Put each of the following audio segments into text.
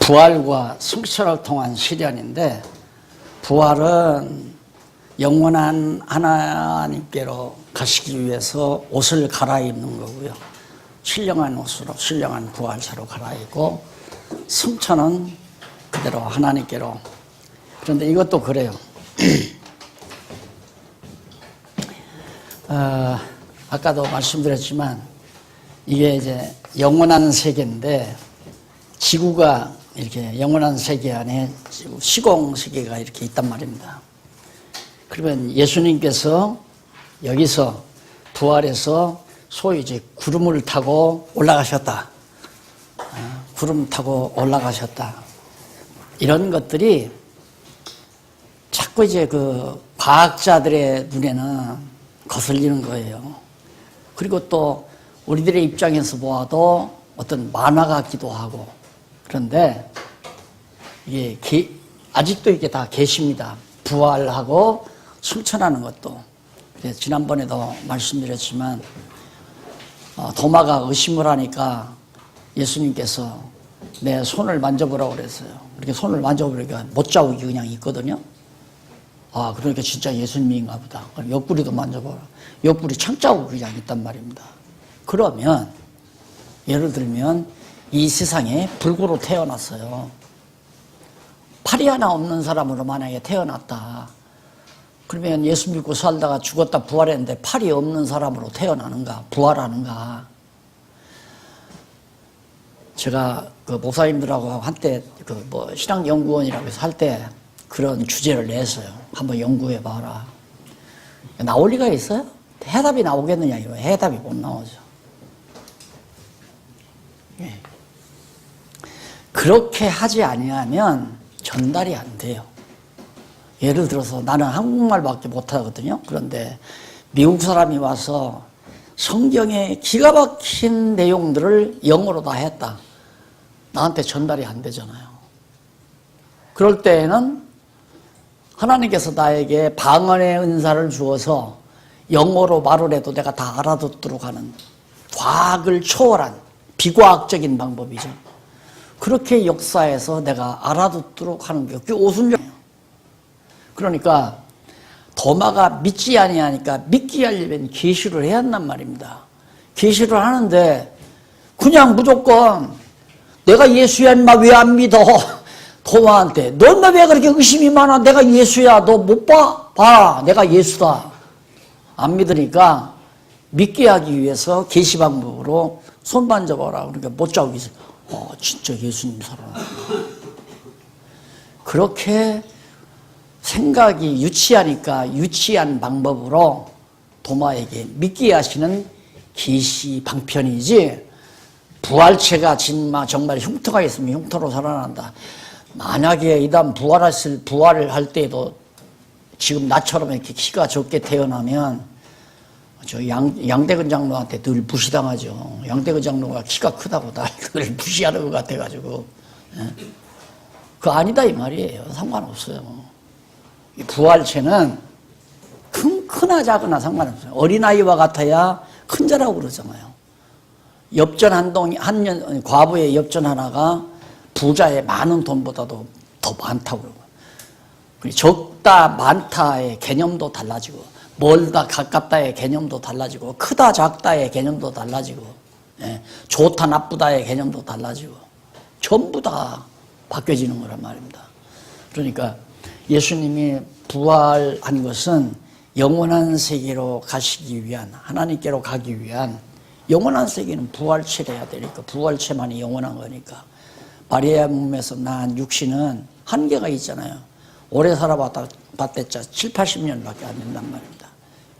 부활과 승천을 통한 시련인데, 부활은 영원한 하나님께로 가시기 위해서 옷을 갈아입는 거고요. 신령한 옷으로, 신령한 부활체로 갈아입고, 승천은 그대로 하나님께로. 그런데 이것도 그래요. 아까도 말씀드렸지만 이게 이제 영원한 세계인데, 지구가 이렇게 영원한 세계 안에 시공 세계가 이렇게 있단 말입니다. 그러면 예수님께서 여기서 부활해서 소위 이제 구름을 타고 올라가셨다. 구름 타고 올라가셨다. 이런 것들이 자꾸 이제 그 과학자들의 눈에는 거슬리는 거예요. 그리고 또 우리들의 입장에서 보아도 어떤 만화 같기도 하고, 그런데 이게 아직도 이게 다 계십니다. 부활하고 승천하는 것도. 지난번에도 말씀드렸지만 도마가 의심을 하니까 예수님께서 내 손을 만져보라고 그랬어요. 이렇게 손을 만져보니까 못자국이 그냥 있거든요. 아, 그러니까 진짜 예수님인가 보다. 옆구리도 만져보라. 옆구리 창자국이 그냥 있단 말입니다. 그러면 예를 들면 이 세상에 불구로 태어났어요. 팔이 하나 없는 사람으로 만약에 태어났다. 그러면 예수 믿고 살다가 죽었다 부활했는데 팔이 없는 사람으로 태어나는가? 부활하는가? 제가 그 목사님들하고 한때 그 신앙연구원이라고 해서 할 때 그런 주제를 냈어요. 한번 연구해 봐라. 나올 리가 있어요? 해답이 나오겠느냐? 이거 해답이 못 나오죠. 예. 그렇게 하지 아니하면 전달이 안 돼요. 예를 들어서 나는 한국말밖에 못하거든요. 그런데 미국 사람이 와서 성경의 기가 막힌 내용들을 영어로 다 했다. 나한테 전달이 안 되잖아요. 그럴 때에는 하나님께서 나에게 방언의 은사를 주어서 영어로 말을 해도 내가 다 알아듣도록 하는 과학을 초월한 비과학적인 방법이죠. 그렇게 역사해서 내가 알아듣도록 하는 게 그게 오순절이에요. 그러니까 도마가 믿지 아니하니까 믿게 하려면 계시를 해야 한단 말입니다. 계시를 하는데 그냥 무조건 내가 예수야 인마 왜 안 믿어? 도마한테 넌 왜 그렇게 의심이 많아? 내가 예수야. 너 못 봐? 봐. 내가 예수다. 안 믿으니까 믿게 하기 위해서 계시 방법으로 손 만져봐라. 그러니까 못자국이 있어요. 진짜 예수님 살아났구나. 그렇게 생각이 유치하니까 유치한 방법으로 도마에게 믿게 하시는 계시 방편이지, 부활체가 정말 흉터가 있으면 흉터로 살아난다. 만약에 이단 부활을 할 때에도 지금 나처럼 이렇게 키가 적게 태어나면 저 양대근 장로한테 늘 무시당하죠. 양대근 장로가 키가 크다고 날 그걸 무시하는 것 같아가지고. 그거 아니다 이 말이에요. 상관없어요. 부활체는 크나 작으나 상관없어요. 어린아이와 같아야 큰 자라고 그러잖아요. 엽전 과부의 엽전 하나가 부자의 많은 돈보다도 더 많다고 그러고, 적다 많다의 개념도 달라지고, 멀다 가깝다의 개념도 달라지고, 크다 작다의 개념도 달라지고, 좋다 나쁘다의 개념도 달라지고, 전부 다 바뀌어지는 거란 말입니다. 그러니까 예수님이 부활한 것은 영원한 세계로 가시기 위한, 하나님께로 가기 위한, 영원한 세계는 부활체를 해야 되니까, 부활체만이 영원한 거니까. 마리아 몸에서 낳은 육신은 한계가 있잖아요. 오래 살아봤댔자 7, 80년밖에 안 된단 말입니다.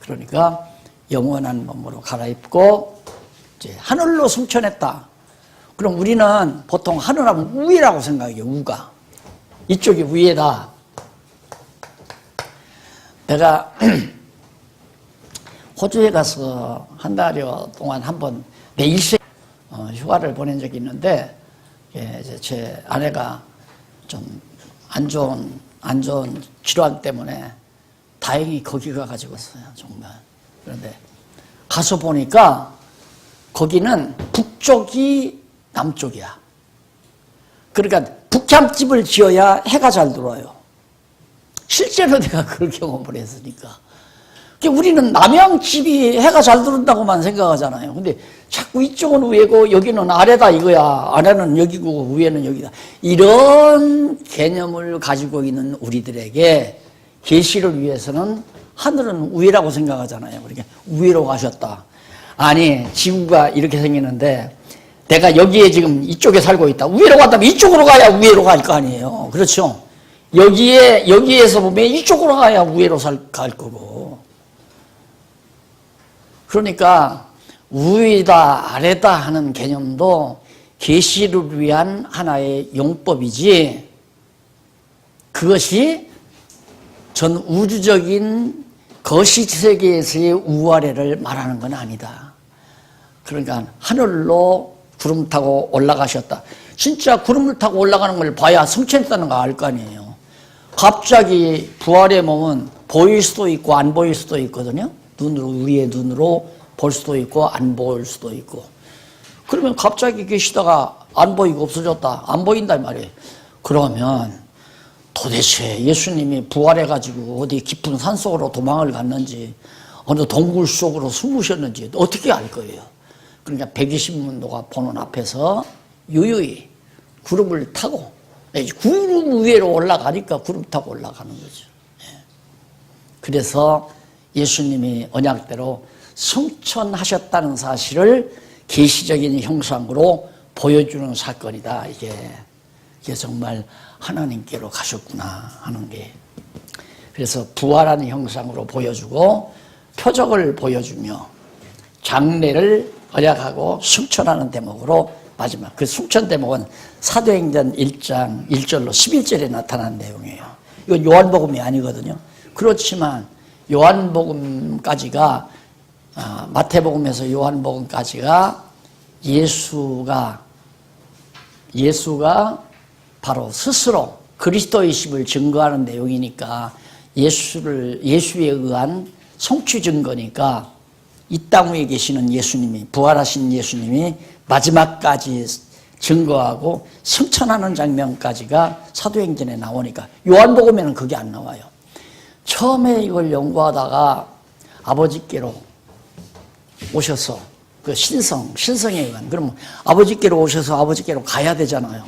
그러니까 영원한 몸으로 갈아입고 이제 하늘로 승천했다. 그럼 우리는 보통 하늘하면 우이라고 생각해요. 우가. 이쪽이 위에다. 내가 호주에 가서 한 달여 동안 한번 내일생 휴가를 보낸 적이 있는데, 이제 제 아내가 좀 안 좋은 질환 때문에 다행히 거기 가가지고 왔어요. 정말. 그런데 가서 보니까 거기는 북쪽이 남쪽이야. 그러니까 북향집을 지어야 해가 잘 들어와요. 실제로 내가 그걸 경험을 했으니까. 우리는 남양집이 해가 잘 들어온다고만 생각하잖아요. 근데 자꾸 이쪽은 위고 여기는 아래다 이거야. 아래는 여기고 위에는 여기다. 이런 개념을 가지고 있는 우리들에게 계시를 위해서는 하늘은 위라고 생각하잖아요. 그러니까 위로 가셨다. 아니, 지구가 이렇게 생기는데 내가 여기에 지금 이쪽에 살고 있다. 위로 갔다면 이쪽으로 가야 위로 갈 거 아니에요. 그렇죠? 여기에서 보면 이쪽으로 가야 위로 갈 거고. 그러니까 위다 아래다 하는 개념도 계시를 위한 하나의 용법이지, 그것이 전 우주적인 거시 세계에서의 우아래를 말하는 건 아니다. 그러니까 하늘로 구름 타고 올라가셨다. 진짜 구름을 타고 올라가는 걸 봐야 성취했다는 거 알 거 아니에요. 갑자기 부활의 몸은 보일 수도 있고 안 보일 수도 있거든요. 우리의 눈으로 볼 수도 있고 안 보일 수도 있고. 그러면 갑자기 계시다가 안 보이고 없어졌다. 안 보인단 말이에요. 그러면 도대체 예수님이 부활해가지고 어디 깊은 산속으로 도망을 갔는지 어느 동굴 속으로 숨으셨는지 어떻게 알 거예요. 그러니까 120문도가 보는 앞에서 유유히 구름을 타고, 구름 위로 올라가니까 구름 타고 올라가는 거죠. 그래서 예수님이 언약대로 성천하셨다는 사실을 계시적인 형상으로 보여주는 사건이다. 이게 정말 하나님께로 가셨구나 하는 게. 그래서 부활한 형상으로 보여주고 표적을 보여주며 장례를 언약하고 승천하는 대목으로 마지막 그 승천 대목은 사도행전 1장 1절로 11절에 나타난 내용이에요. 이건 요한복음이 아니거든요. 그렇지만 요한복음까지가 마태복음에서 요한복음까지가 예수가 바로 스스로 그리스도이심을 증거하는 내용이니까 예수에 의한 성취 증거니까 이 땅 위에 계시는 예수님이, 부활하신 예수님이 마지막까지 증거하고 승천하는 장면까지가 사도행전에 나오니까 요한복음에는 그게 안 나와요. 처음에 이걸 연구하다가 아버지께로 오셔서 그 신성에 의한, 그러면 아버지께로 오셔서 아버지께로 가야 되잖아요.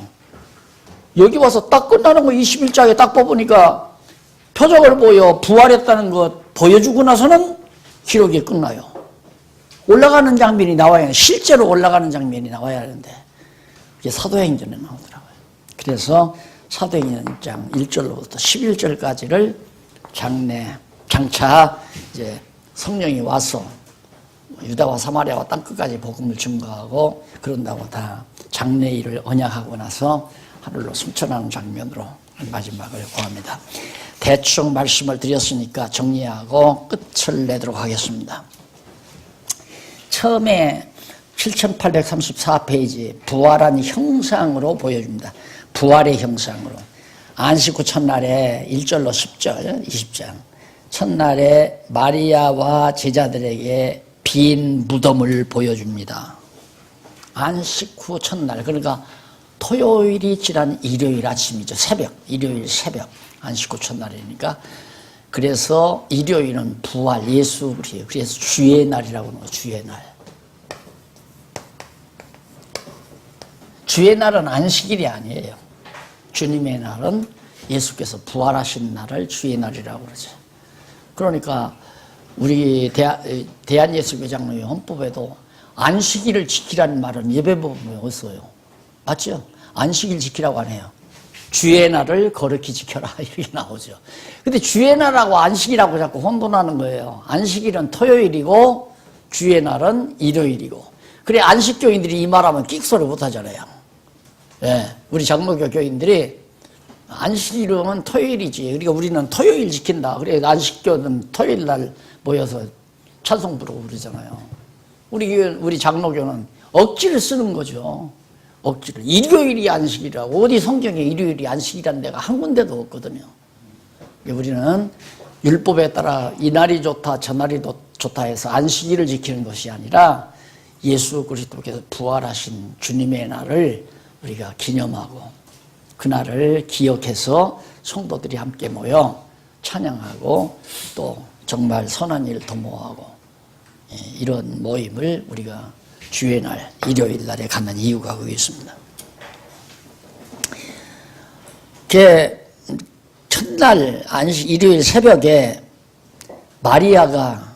여기 와서 딱 끝나는 거 21장에 딱 뽑으니까 표적을 보여 부활했다는 것 보여주고 나서는 기록이 끝나요. 올라가는 장면이 나와야, 실제로 올라가는 장면이 나와야 하는데 이게 사도행전에 나오더라고요. 그래서 사도행전 1절로부터 11절까지를 장차 이제 성령이 와서 유다와 사마리아와 땅끝까지 복음을 증거하고 그런다고 다 장례일을 언약하고 나서 하늘로 승천하는 장면으로 마지막을 고합니다. 대충 말씀을 드렸으니까 정리하고 끝을 내도록 하겠습니다. 처음에 7834페이지 부활한 형상으로 보여줍니다. 부활의 형상으로. 안식 후 첫날에 1절로 10절, 20장. 첫날에 마리아와 제자들에게 빈 무덤을 보여줍니다. 안식 후 첫날, 그러니까 토요일이 지난 일요일 아침이죠. 새벽, 일요일 새벽. 안식 후 첫날이니까. 그래서 일요일은 부활, 예수리에요. 그래서 주의 날이라고 하는 거예요. 주의 날. 주의 날은 안식일이 아니에요. 주님의 날은 예수께서 부활하신 날을 주의 날이라고 그러죠. 그러니까 우리 대한예수교장로회 헌법에도 안식일을 지키라는 말은 예배법에 없어요. 맞죠? 안식일 지키라고 안 해요. 주의 날을 거룩히 지켜라 이렇게 나오죠. 근데 주의 날하고 안식이라고 자꾸 혼돈하는 거예요. 안식일은 토요일이고 주의 날은 일요일이고. 그래 안식교인들이 이 말하면 끽소리 못하잖아요. 예, 우리 장로교 교인들이 안식일은 토요일이지. 그러니까 우리는 토요일 지킨다. 그래 안식교는 토요일 날 모여서 찬송 부르고 그러잖아요. 우리 장로교는 억지를 쓰는 거죠. 억지를. 일요일이 안식이라고. 어디 성경에 일요일이 안식이라는 데가 한 군데도 없거든요. 우리는 율법에 따라 이 날이 좋다 저 날이 좋다 해서 안식일을 지키는 것이 아니라 예수 그리스도께서 부활하신 주님의 날을 우리가 기념하고 그날을 기억해서 성도들이 함께 모여 찬양하고 또 정말 선한 일 도모하고 이런 모임을 우리가 주의 날 일요일 날에 갖는 이유가 거기 있습니다. 첫날 안식 일요일 새벽에 마리아가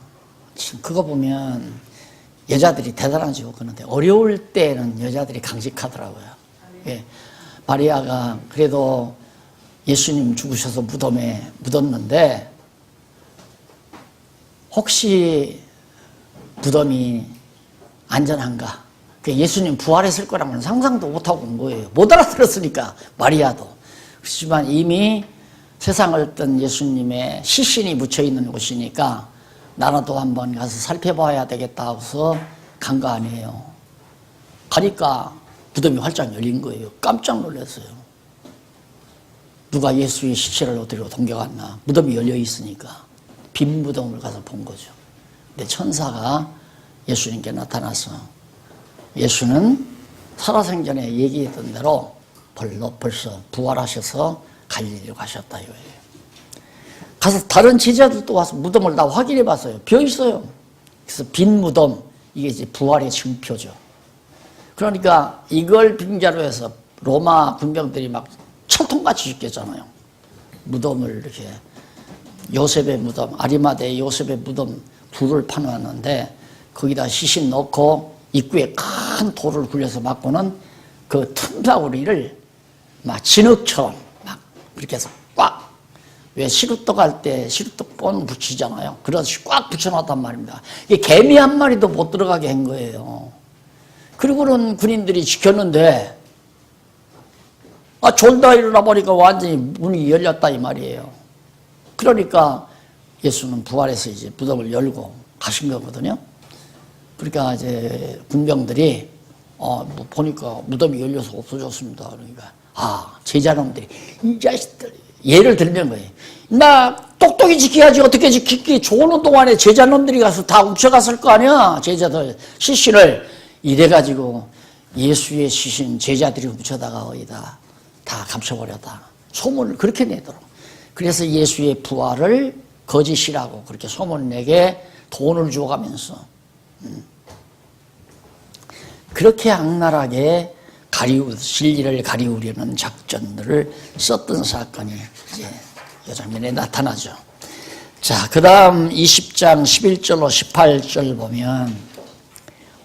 그거 보면 여자들이 대단하죠. 그런데 어려울 때는 여자들이 강직하더라고요. 예. 마리아가 그래도 예수님 죽으셔서 무덤에 묻었는데 혹시 무덤이 안전한가? 예수님 부활했을 거라고는 상상도 못하고 온 거예요. 못 알아들었으니까 마리아도. 그렇지만 이미 세상을 뜬 예수님의 시신이 묻혀있는 곳이니까 나라도 한번 가서 살펴봐야 되겠다 해서 간 거 아니에요. 가니까 무덤이 활짝 열린 거예요. 깜짝 놀랐어요. 누가 예수의 시체를 어디로 동겨갔나. 무덤이 열려 있으니까 빈 무덤을 가서 본 거죠. 근데 천사가 예수님께 나타나서 예수는 살아생전에 얘기했던 대로 벌써 부활하셔서 갈릴리로 가셨다 이거예요. 가서 다른 제자들도 와서 무덤을 다 확인해 봤어요. 비어 있어요. 그래서 빈 무덤, 이게 이제 부활의 증표죠. 그러니까 이걸 빙자로 해서 로마 군병들이 막 철통같이 죽겠잖아요. 무덤을 이렇게 요셉의 무덤, 아리마대 요셉의 무덤 둘을 파놓았는데 거기다 시신 넣고 입구에 큰 돌을 굴려서 막고는 그 틈사구리를 막 진흙처럼 막 그렇게 해서 꽉, 왜 시루떡 할 때 시루떡 본 붙이잖아요. 그렇듯이 꽉 붙여놨단 말입니다. 이게 개미 한 마리도 못 들어가게 한 거예요. 그리고는 군인들이 지켰는데 졸다 일어나 보니까 완전히 문이 열렸다 이 말이에요. 그러니까 예수는 부활해서 이제 무덤을 열고 가신 거거든요. 그러니까 이제 군병들이 보니까 무덤이 열려서 없어졌습니다. 그러니까 제자놈들이 이 자식들 예를 들면 거예요. 나 똑똑히 지켜야지 어떻게 지키기 좋은 동안에 제자놈들이 가서 다 훔쳐갔을 거 아니야. 제자들 시신을 이래가지고 예수의 시신 제자들이 훔쳐다가 어디다 다 감춰버렸다. 소문을 그렇게 내도록. 그래서 예수의 부활을 거짓이라고 그렇게 소문을 내게 돈을 주어가면서 그렇게 악랄하게 진리를 가리우려는 작전들을 썼던 사건이 이제 여장면에 나타나죠. 자, 그 다음 20장 11절로 18절 보면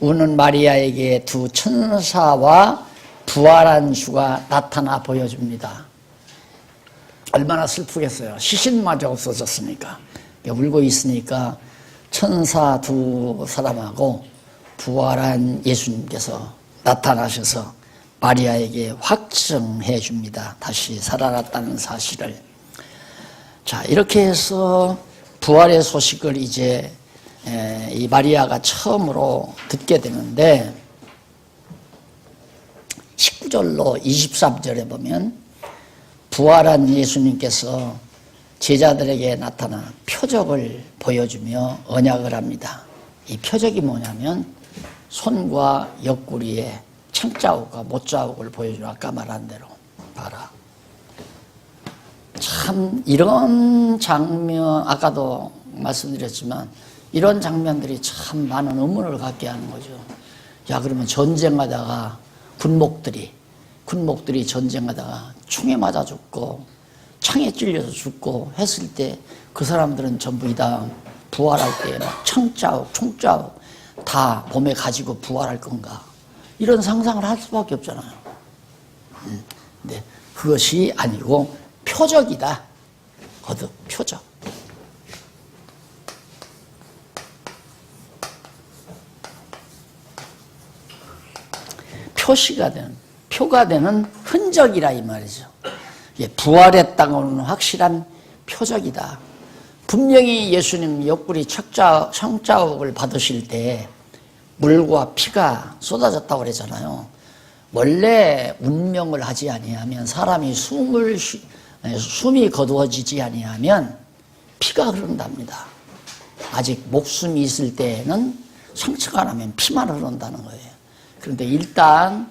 우는 마리아에게 두 천사와 부활한 주가 나타나 보여줍니다. 얼마나 슬프겠어요. 시신마저 없어졌으니까. 울고 있으니까 천사 두 사람하고 부활한 예수님께서 나타나셔서 마리아에게 확증해 줍니다. 다시 살아났다는 사실을. 자, 이렇게 해서 부활의 소식을 이제 이 마리아가 처음으로 듣게 되는데 19절로 23절에 보면 부활한 예수님께서 제자들에게 나타나 표적을 보여주며 언약을 합니다. 이 표적이 뭐냐면 손과 옆구리에 창자국과 못자국을 보여주는 아까 말한 대로 봐라. 참 이런 장면 아까도 말씀드렸지만 이런 장면들이 참 많은 의문을 갖게 하는 거죠. 야 그러면 전쟁하다가 군목들이 전쟁하다가 총에 맞아 죽고 창에 찔려서 죽고 했을 때 그 사람들은 전부 다 부활할 때 막 창자국, 총자국 다 몸에 가지고 부활할 건가? 이런 상상을 할 수밖에 없잖아요. 근데 그것이 아니고 표적이다. 거듭 표적. 표가 되는 흔적이라 이 말이죠. 부활했다고는 확실한 표적이다. 분명히 예수님 옆구리 창자국을 받으실 때 물과 피가 쏟아졌다고 그랬잖아요. 원래 운명을 하지 아니하면 사람이 숨이 거두어지지 아니하면 피가 흐른답니다. 아직 목숨이 있을 때에는 상처가 나면 피만 흐른다는 거예요. 그런데 일단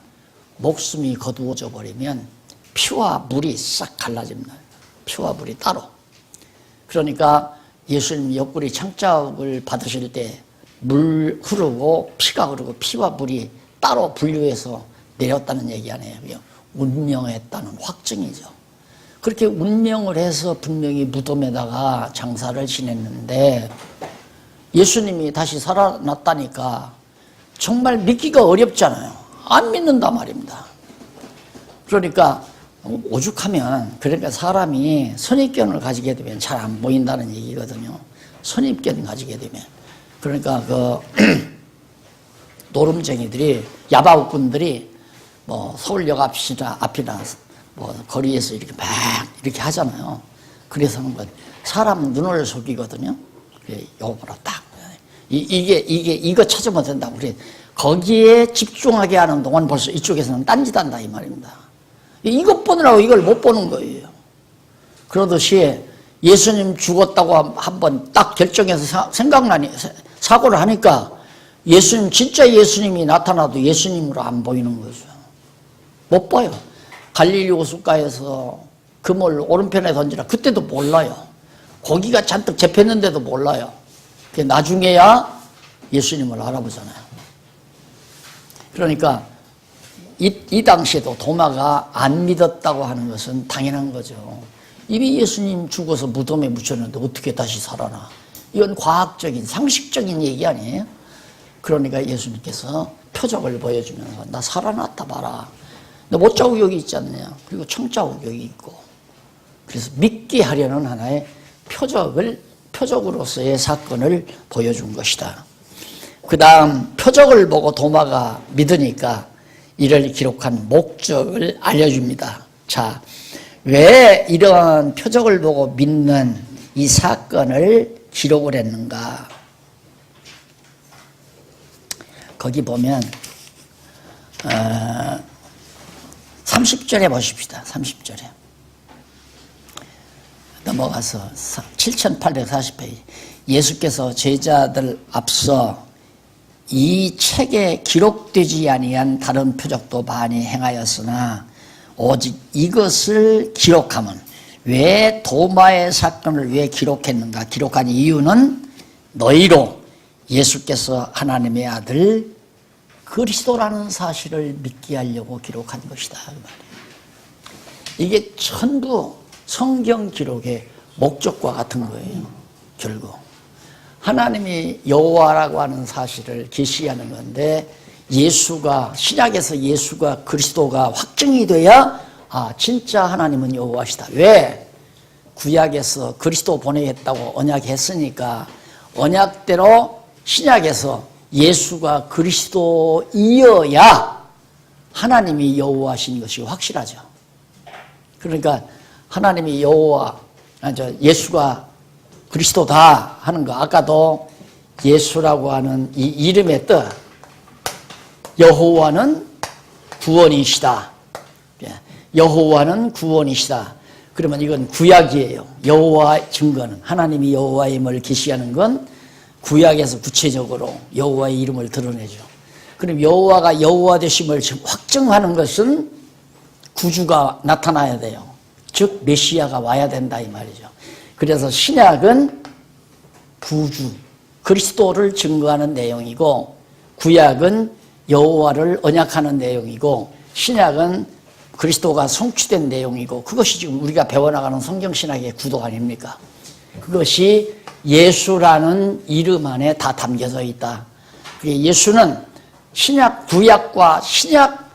목숨이 거두어져 버리면 피와 물이 싹 갈라집니다. 피와 물이 따로. 그러니까 예수님 옆구리 창자국을 받으실 때 물 흐르고 피가 흐르고 피와 물이 따로 분류해서 내렸다는 얘기 아니에요. 운명했다는 확증이죠. 그렇게 운명을 해서 분명히 무덤에다가 장사를 지냈는데 예수님이 다시 살아났다니까 정말 믿기가 어렵잖아요. 안 믿는단 말입니다. 그러니까 오죽하면, 그러니까 사람이 선입견을 가지게 되면 잘 안 보인다는 얘기거든요. 선입견 가지게 되면. 그러니까 노름쟁이들이, 야바우꾼들이 뭐 서울역 앞이나 뭐 거리에서 이렇게 막 이렇게 하잖아요. 그래서 하는 건 사람 눈을 속이거든요. 요거로 딱. 이거 찾으면 된다. 우리 거기에 집중하게 하는 동안 벌써 이쪽에서는 딴짓한다 이 말입니다. 이것 보느라고 이걸 못 보는 거예요. 그러듯이 예수님 죽었다고 한번 딱 결정해서 사고를 하니까 예수님, 진짜 예수님이 나타나도 예수님으로 안 보이는 거죠. 못 봐요. 갈릴리 호숫가에서 금을 오른편에 던지라. 그때도 몰라요. 고기가 잔뜩 잡혔는데도 몰라요. 나중에야 예수님을 알아보잖아요. 그러니까 이 당시에도 도마가 안 믿었다고 하는 것은 당연한 거죠. 이미 예수님 죽어서 무덤에 묻혔는데 어떻게 다시 살아나. 이건 과학적인, 상식적인 얘기 아니에요? 그러니까 예수님께서 표적을 보여주면서 나 살아났다 봐라. 너 못자국 여기 있지 않느냐. 그리고 청자국 여기 있고. 그래서 믿게 하려는 하나의 표적으로서의 사건을 보여준 것이다. 그 다음 표적을 보고 도마가 믿으니까 이를 기록한 목적을 알려줍니다. 자, 왜 이러한 표적을 보고 믿는 이 사건을 기록을 했는가? 거기 보면 30절에 보십시다. 30절에 넘어가서 7840페이지. 예수께서 제자들 앞서 이 책에 기록되지 아니한 다른 표적도 많이 행하였으나 오직 이것을 기록하면, 왜 도마의 사건을 왜 기록했는가? 기록한 이유는 너희로 예수께서 하나님의 아들 그리스도라는 사실을 믿게 하려고 기록한 것이다. 이게 전부 성경 기록의 목적과 같은 거예요. 결국 하나님이 여호와라고 하는 사실을 계시하는 건데, 예수가, 신약에서 예수가 그리스도가 확증이 돼야 진짜 하나님은 여호와시다. 왜? 구약에서 그리스도 보내겠다고 언약했으니까 언약대로 신약에서 예수가 그리스도이어야 하나님이 여호와신 것이 확실하죠. 그러니까 하나님이 예수가 그리스도다 하는 거, 아까도 예수라고 하는 이 이름의 뜻, 여호와는 구원이시다. 여호와는 구원이시다. 그러면 이건 구약이에요. 여호와 증거는, 하나님이 여호와임을 계시하는 건 구약에서 구체적으로 여호와의 이름을 드러내죠. 그럼 여호와가 여호와 되심을 확증하는 것은 구주가 나타나야 돼요. 즉 메시아가 와야 된다 이 말이죠. 그래서 신약은 구주, 그리스도를 증거하는 내용이고, 구약은 여호와를 언약하는 내용이고, 신약은 그리스도가 성취된 내용이고, 그것이 지금 우리가 배워나가는 성경신학의 구도 아닙니까? 그것이 예수라는 이름 안에 다 담겨져 있다. 예수는 신약, 구약과 신약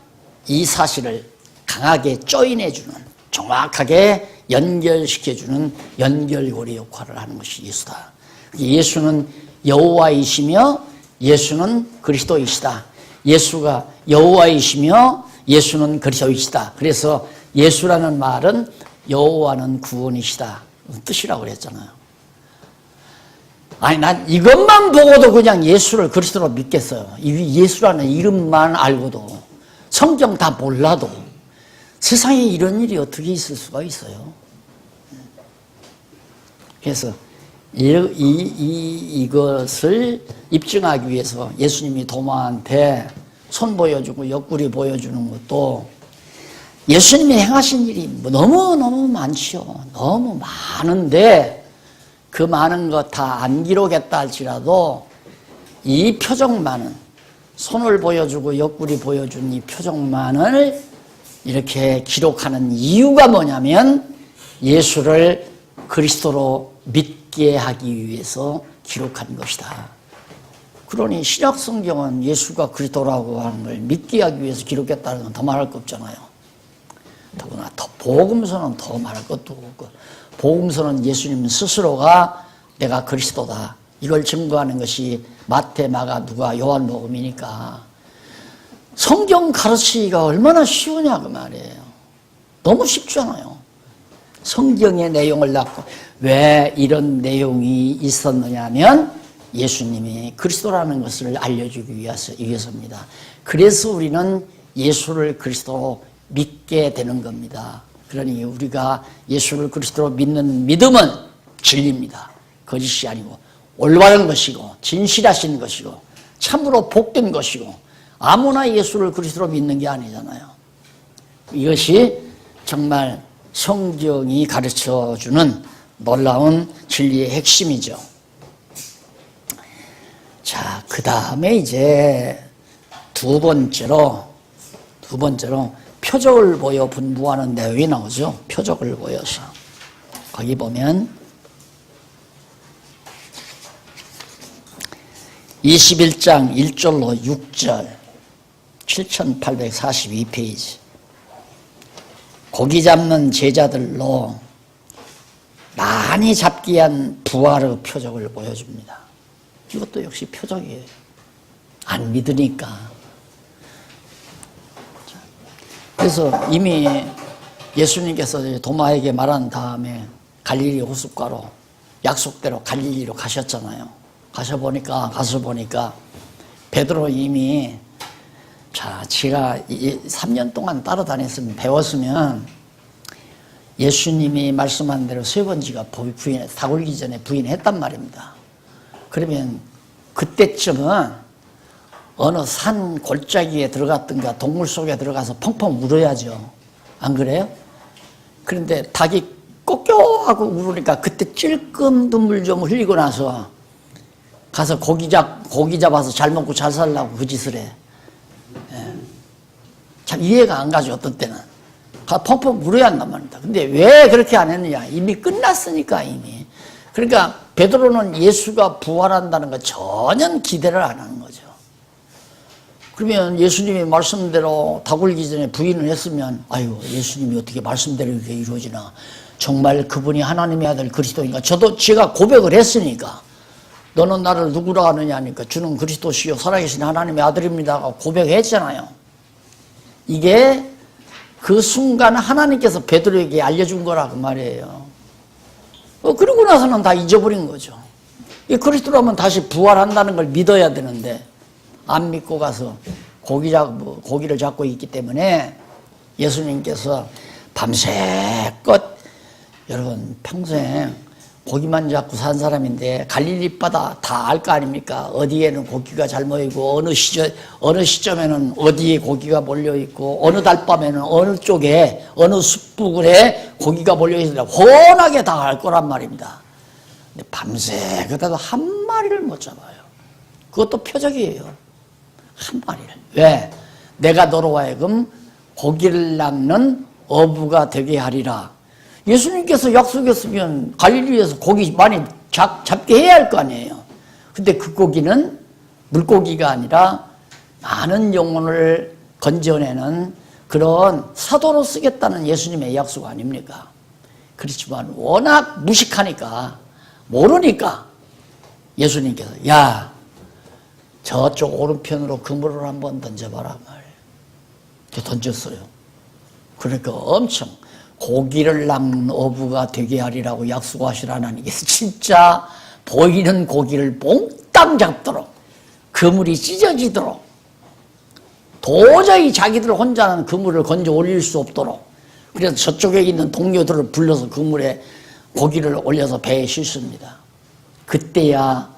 이 사실을 강하게 조인해주는, 정확하게 연결시켜주는 연결고리 역할을 하는 것이 예수다. 예수는 여호와이시며 예수는 그리스도이시다. 예수가 여호와이시며 예수는 그리스도이시다. 그래서 예수라는 말은 여호와는 구원이시다 뜻이라고 그랬잖아요. 아니, 난 이것만 보고도 그냥 예수를 그리스도로 믿겠어요. 이 예수라는 이름만 알고도, 성경 다 몰라도. 세상에 이런 일이 어떻게 있을 수가 있어요? 그래서 이것을 입증하기 위해서 예수님이 도마한테 손 보여주고 옆구리 보여주는 것도 예수님이 행하신 일이 너무너무 많죠. 너무 많은데 그 많은 거 다 안 기록했다 할지라도 이 표적만은, 손을 보여주고 옆구리 보여준 이 표적만을 이렇게 기록하는 이유가 뭐냐면 예수를 그리스도로 믿게 하기 위해서 기록한 것이다. 그러니 신약 성경은 예수가 그리스도라고 하는 걸 믿게 하기 위해서 기록했다는 건 더 말할 거 없잖아요. 더구나 복음서는 더 말할 것도 없고, 복음서는 예수님 스스로가 내가 그리스도다 이걸 증거하는 것이 마태, 마가, 누가, 요한복음이니까 성경 가르치기가 얼마나 쉬우냐 그 말이에요. 너무 쉽잖아요. 성경의 내용을 갖고 왜 이런 내용이 있었느냐 하면 예수님이 그리스도라는 것을 알려주기 위해서입니다. 그래서 우리는 예수를 그리스도로 믿게 되는 겁니다. 그러니 우리가 예수를 그리스도로 믿는 믿음은 진리입니다. 거짓이 아니고 올바른 것이고 진실하신 것이고 참으로 복된 것이고 아무나 예수를 그리스도로 믿는 게 아니잖아요. 이것이 정말 성경이 가르쳐주는 놀라운 진리의 핵심이죠. 자, 그 다음에 이제 두 번째로 표적을 보여 분부하는 내용이 나오죠. 표적을 보여서. 거기 보면 21장 1절로 6절 7842페이지. 고기 잡는 제자들로 많이 잡기 위한 부활의 표적을 보여줍니다. 이것도 역시 표적이에요. 안 믿으니까. 그래서 이미 예수님께서 도마에게 말한 다음에 갈릴리 호숫가로 약속대로 갈릴리로 가셨잖아요. 가서 보니까 베드로 이미 제가 3년 동안 따라다녔으면 배웠으면 예수님이 말씀한 대로 세 번째가 다 굴기 전에 부인했단 말입니다. 그러면 그때쯤은 어느 산 골짜기에 들어갔든가 동물 속에 들어가서 펑펑 울어야죠. 안 그래요? 그런데 닭이 꼬껴하고 울으니까 그때 찔끔 눈물 좀 흘리고 나서 가서 고기 잡아서 잘 먹고 잘 살라고 그 짓을 해. 참 이해가 안 가죠. 어떤 때는. 펑펑 울어야 한단 말입니다. 근데 왜 그렇게 안 했느냐. 이미 끝났으니까 이미. 그러니까 베드로는 예수가 부활한다는 거 전혀 기대를 안 하는 거죠. 그러면 예수님이 말씀대로 다 굴기 전에 부인을 했으면 아유 예수님이 어떻게 말씀대로 이렇게 이루어지나. 정말 그분이 하나님의 아들 그리스도인가. 제가 고백을 했으니까 너는 나를 누구라 하느냐 하니까 주는 그리스도시요 살아계신 하나님의 아들입니다 고백했잖아요. 이게 그 순간 하나님께서 베드로에게 알려준 거라고 말이에요. 그러고 나서는 다 잊어버린 거죠. 이 그리스도라면 다시 부활한다는 걸 믿어야 되는데 안 믿고 가서 고기를 잡고 있기 때문에 예수님께서 밤새껏 여러분 평생 고기만 잡고 산 사람인데 갈릴리 바다 다 알 거 아닙니까? 어디에는 고기가 잘 모이고 어느 시점에는 어디에 고기가 몰려 있고 어느 달밤에는 어느 쪽에 어느 숲부근에 고기가 몰려 있으라 훤하게 다 알 거란 말입니다. 근데 밤새 그러다가 한 마리를 못 잡아요. 그것도 표적이에요. 한 마리를. 왜? 내가 너로 하여금 고기를 낚는 어부가 되게 하리라. 예수님께서 약속했으면 갈릴리에서 고기 많이 잡게 해야 할 거 아니에요. 근데 그 고기는 물고기가 아니라 많은 영혼을 건져내는 그런 사도로 쓰겠다는 예수님의 약속 아닙니까? 그렇지만 워낙 무식하니까 모르니까 예수님께서 야 저쪽 오른편으로 그물을 한번 던져봐라 말이에요. 이렇게 던졌어요. 그러니까 엄청 고기를 낚는 어부가 되게 하리라고 약속하신 하나님께서 진짜 보이는 고기를 몽땅 잡도록 그물이 찢어지도록 도저히 자기들 혼자는 그물을 건져 올릴 수 없도록 그래서 저쪽에 있는 동료들을 불러서 그물에 고기를 올려서 배에 싣습니다. 그때야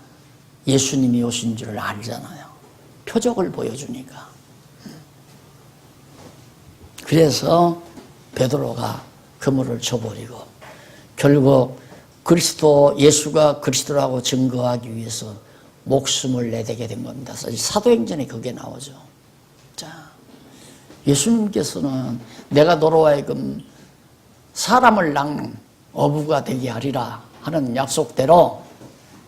예수님이 오신 줄을 알잖아요. 표적을 보여주니까. 그래서 베드로가 그물을 쳐버리고 결국 그리스도 예수가 그리스도라고 증거하기 위해서 목숨을 내대게 된 겁니다. 사도행전에 그게 나오죠. 자, 예수님께서는 내가 너로 하여금 사람을 낳는 어부가 되게 하리라 하는 약속대로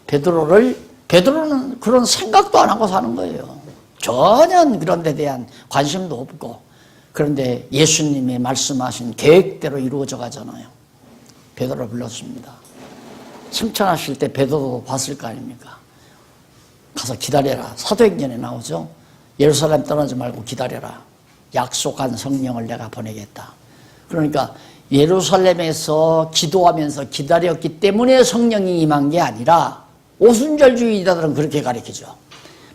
베드로는 그런 생각도 안 하고 사는 거예요. 전혀 그런 데 대한 관심도 없고. 그런데 예수님이 말씀하신 계획대로 이루어져 가잖아요. 베드로를 불렀습니다. 승천하실 때 베드로도 봤을 거 아닙니까? 가서 기다려라. 사도행전에 나오죠. 예루살렘 떠나지 말고 기다려라. 약속한 성령을 내가 보내겠다. 그러니까 예루살렘에서 기도하면서 기다렸기 때문에 성령이 임한 게 아니라 오순절주의자들은 그렇게 가르치죠.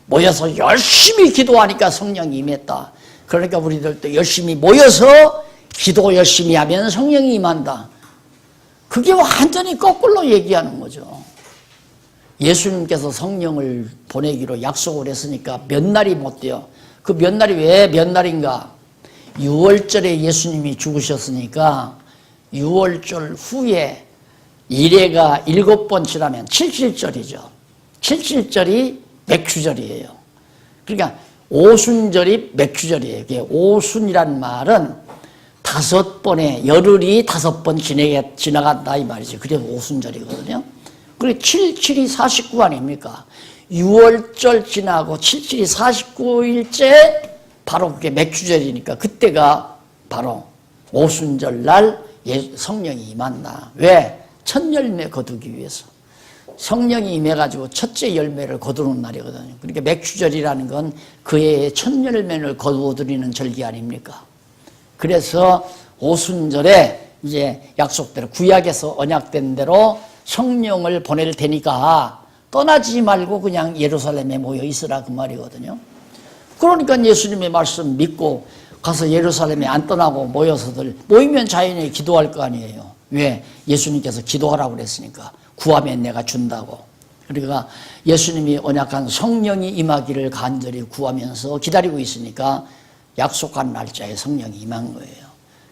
모여서 열심히 기도하니까 성령이 임했다. 그러니까 우리들도 열심히 모여서 기도 열심히 하면 성령이 임한다. 그게 완전히 거꾸로 얘기하는 거죠. 예수님께서 성령을 보내기로 약속을 했으니까 몇 날이 못 돼요. 그 몇 날이 왜 몇 날인가? 6월절에 예수님이 죽으셨으니까 6월절 후에 일해가 7번 지나면 77절이죠. 77절이 맥추절이에요. 그러니까 오순절이 맥추절이에요. 이게 오순이란 말은 5번의 열흘이 5번 지나간다 이 말이죠. 그래서 오순절이거든요. 그리고 77이 49 아닙니까? 6월절 지나고 77이 49일째 바로 그게 맥추절이니까 그때가 바로 오순절 날 성령이 임한다. 왜? 첫 열매 거두기 위해서. 성령이 임해가지고 첫째 열매를 거두는 날이거든요. 그러니까 맥추절이라는 건 그 해의 첫 열매를 거두어드리는 절기 아닙니까? 그래서 오순절에 이제 약속대로 구약에서 언약된 대로 성령을 보낼 테니까 떠나지 말고 그냥 예루살렘에 모여 있으라 그 말이거든요. 그러니까 예수님의 말씀 믿고 가서 예루살렘에 안 떠나고 모여서들 모이면 자연히 기도할 거 아니에요. 왜? 예수님께서 기도하라고 그랬으니까. 구하면 내가 준다고. 그러니까 예수님이 언약한 성령이 임하기를 간절히 구하면서 기다리고 있으니까 약속한 날짜에 성령이 임한 거예요.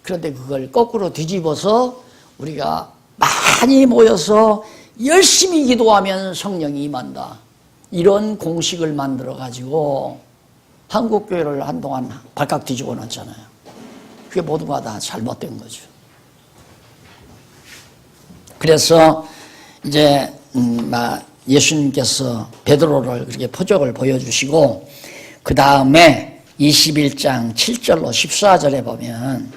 그런데 그걸 거꾸로 뒤집어서 우리가 많이 모여서 열심히 기도하면 성령이 임한다. 이런 공식을 만들어 가지고 한국교회를 한동안 발칵 뒤집어 놨잖아요. 그게 모두가 다 잘못된 거죠. 그래서 이제 예수님께서 베드로를 그렇게 표적을 보여주시고 그 다음에 21장 7절로 14절에 보면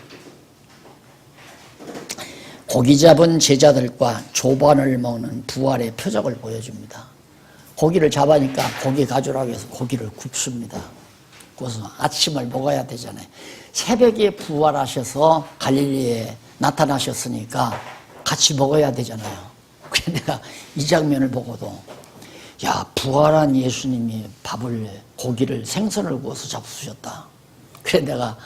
고기 잡은 제자들과 조반을 먹는 부활의 표적을 보여줍니다. 고기를 잡으니까 고기 가져라고 해서 고기를 굽습니다. 그래서 아침을 먹어야 되잖아요. 새벽에 부활하셔서 갈릴리에 나타나셨으니까 같이 먹어야 되잖아요. 그래서 내가 이 장면을 보고도 야, 부활한 예수님이 고기를 생선을 구워서 잡수셨다. 그래서 내가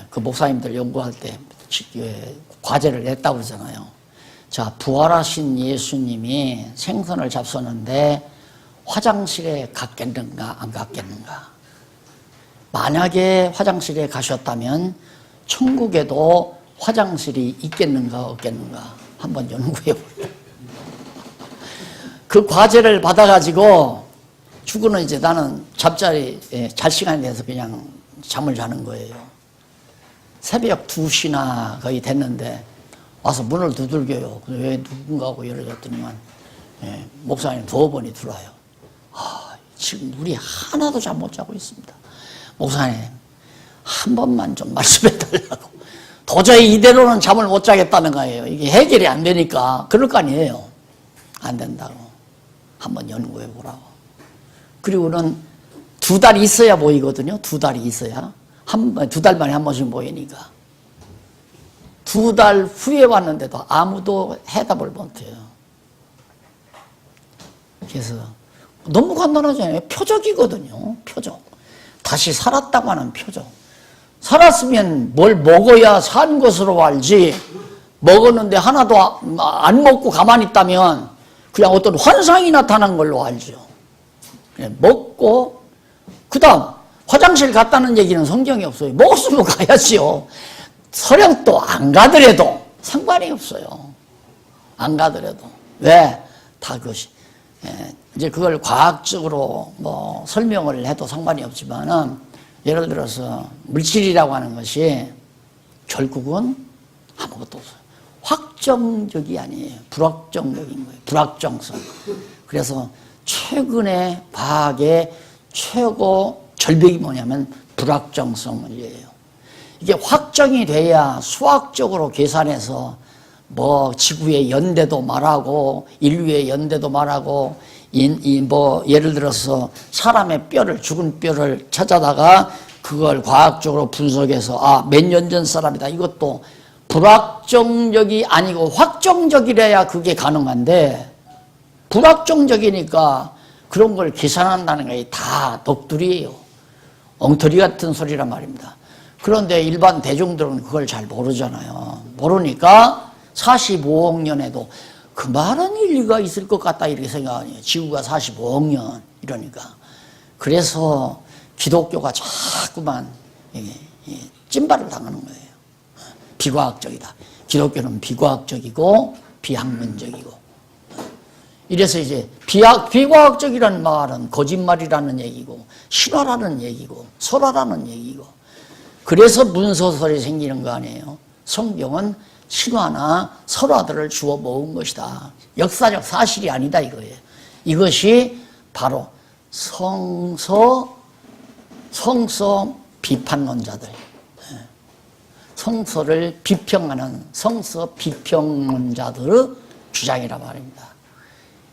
그 목사님들 연구할 때 과제를 냈다고 그러잖아요. 자, 부활하신 예수님이 생선을 잡수는데 화장실에 갔겠는가 안 갔겠는가. 만약에 화장실에 가셨다면 천국에도 화장실이 있겠는가 없겠는가 한번 연구해 볼래요. 그 과제를 받아가지고 죽고는 이제 나는 잠자리 잘 시간이 돼서 그냥 잠을 자는 거예요. 새벽 2시나 거의 됐는데 와서 문을 두들겨요. 왜 누군가 하고 열어줬더니만 목사님 2번이 들어와요. 지금 우리 하나도 잠 못 자고 있습니다. 목사님 한 번만 좀 말씀해 달라고. 도저히 이대로는 잠을 못 자겠다는 거예요. 이게 해결이 안 되니까 그럴 거 아니에요. 안 된다고. 한번 연구해 보라고. 그리고는 2달 있어야 모이거든요. 2달이 있어야. 2달 만에 한 번씩 모이니까. 2달 후에 왔는데도 아무도 해답을 못해요. 그래서 너무 간단하잖아요. 표적이거든요. 표적. 다시 살았다고 하는 표적. 살았으면 뭘 먹어야 산 것으로 알지. 먹었는데 하나도 안 먹고 가만히 있다면 그냥 어떤 환상이 나타난 걸로 알죠. 그냥 먹고 그 다음 화장실 갔다는 얘기는 성경에 없어요. 먹었으면 가야지요. 서령도 안 가더라도 상관이 없어요. 안 가더라도. 왜? 다 그것이. 이제 그걸 과학적으로 뭐 설명을 해도 상관이 없지만은, 예를 들어서 물질이라고 하는 것이 결국은 아무것도 없어요. 확정적이 아니에요. 불확정적인 거예요. 불확정성. 그래서 최근에 과학의 최고 절벽이 뭐냐면 불확정성 문제예요. 이게 확정이 돼야 수학적으로 계산해서 뭐 지구의 연대도 말하고 인류의 연대도 말하고 뭐 예를 들어서 사람의 뼈를, 죽은 뼈를 찾아다가 그걸 과학적으로 분석해서 몇 년 전 사람이다. 이것도 불확정적이 아니고 확정적이라야 그게 가능한데, 불확정적이니까 그런 걸 계산한다는 게 다 넋두리예요. 엉터리 같은 소리란 말입니다. 그런데 일반 대중들은 그걸 잘 모르잖아요. 모르니까 45억 년에도 그 많은 인류가 있을 것 같다 이렇게 생각해요. 지구가 45억 년 이러니까. 그래서 기독교가 자꾸만 찐발을 당하는 거예요. 비과학적이다. 기독교는 비과학적이고 비학문적이고. 이래서 이제 비과학적이라는 말은 거짓말이라는 얘기고, 신화라는 얘기고, 설화라는 얘기고. 그래서 문서설이 생기는 거 아니에요. 성경은 신화나 설화들을 주워 모은 것이다. 역사적 사실이 아니다 이거예요. 이것이 바로 성서 비판론자들, 성서를 비평하는 성서 비평론자들의 주장이란 말입니다.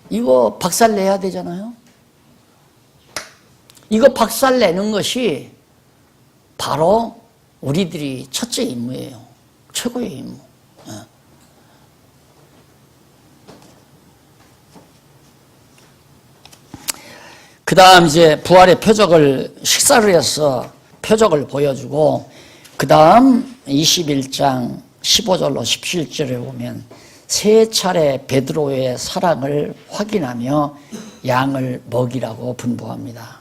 이거 박살 내야 되잖아요. 이거 박살 내는 것이 바로 우리들이 첫째 임무예요. 최고의 임무. 그 다음 이제 부활의 표적을 식사를 해서 표적을 보여주고, 그 다음 21장 15절로 17절에 보면 세 차례 베드로의 사랑을 확인하며 양을 먹이라고 분부합니다.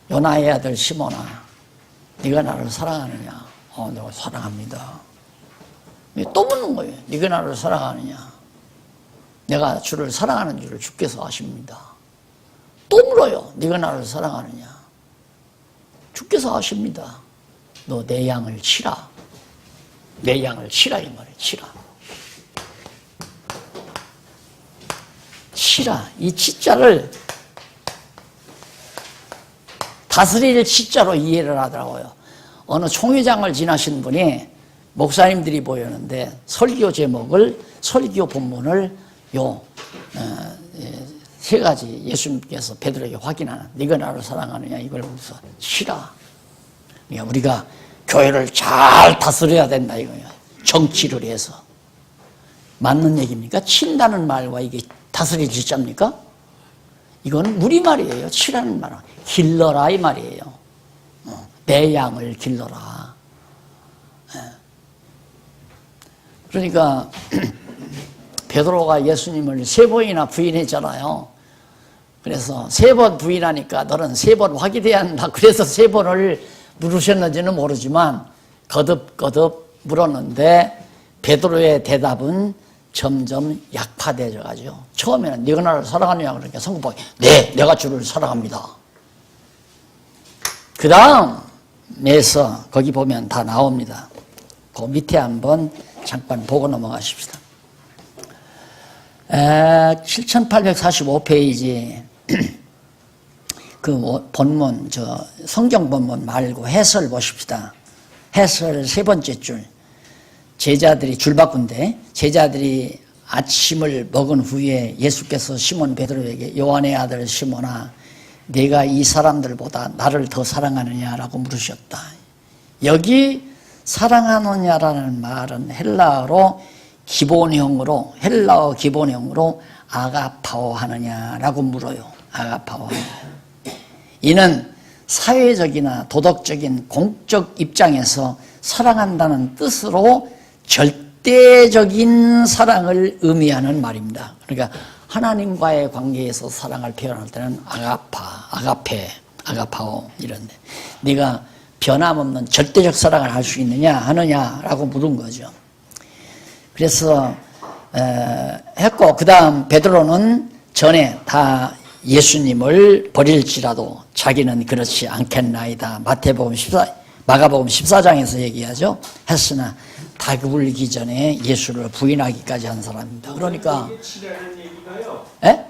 요나의 아들 시몬아, 네가 나를 사랑하느냐? 내가 사랑합니다. 또 묻는 거예요. 네가 나를 사랑하느냐? 내가 주를 사랑하는 줄을 주께서 아십니다. 또 물어요. 네가 나를 사랑하느냐? 주께서 아십니다. 너 내 양을 치라. 내 양을 치라 이 말이에요. 치라. 치라. 이 치자를 다스릴 치자로 이해를 하더라고요. 어느 총회장을 지나신 분이, 목사님들이 모였는데 설교 제목을, 설교 본문을 세 가지 예수님께서 베드로에게 확인하는, 네가 나를 사랑하느냐 이걸 보면서 치라. 그러니까 우리가 교회를 잘 다스려야 된다 이거예요. 정치를 해서. 맞는 얘기입니까? 친다는 말과 이게 다스릴 지자입니까? 이건 우리말이에요. 치라는 말은 길러라 이 말이에요. 내 양을 길러라. 그러니까 베드로가 예수님을 3번이나 부인했잖아요. 그래서 3번 부인하니까 너는 3번 확인해야 한다. 그래서 3번을 물으셨는지는 모르지만 거듭거듭 물었는데 베드로의 대답은 점점 약화되어 가지고, 처음에는 네가 나를 사랑하느냐 그러니까 성급하게 네, 내가 주를 사랑합니다. 그 다음에서 거기 보면 다 나옵니다. 그 밑에 한번 잠깐 보고 넘어가십시다. 7845페이지 그 본문, 성경 본문 말고 해설 보십시다. 해설 세 번째 줄. 제자들이 줄 바꾼데, 제자들이 아침을 먹은 후에 예수께서 시몬 베드로에게 요한의 아들 시몬아, 네가 이 사람들보다 나를 더 사랑하느냐라고 물으셨다. 여기 사랑하느냐라는 말은 헬라어 기본형으로 아가파오 하느냐라고 물어요. 아가파오 하느냐. 이는 사회적이나 도덕적인 공적 입장에서 사랑한다는 뜻으로 절대적인 사랑을 의미하는 말입니다. 그러니까 하나님과의 관계에서 사랑을 표현할 때는 아가파오 이런데, 네가 변함없는 절대적 사랑을 할 수 있느냐 하느냐라고 물은 거죠. 그래서 했고 그 다음 베드로는 전에 다 예수님을 버릴지라도 자기는 그렇지 않겠나이다. 마가복음 14장에서 얘기하죠. 했으나 닭을 울기 전에 예수를 부인하기까지 한 사람입니다. 그러니까 치라는 얘기가요. 에?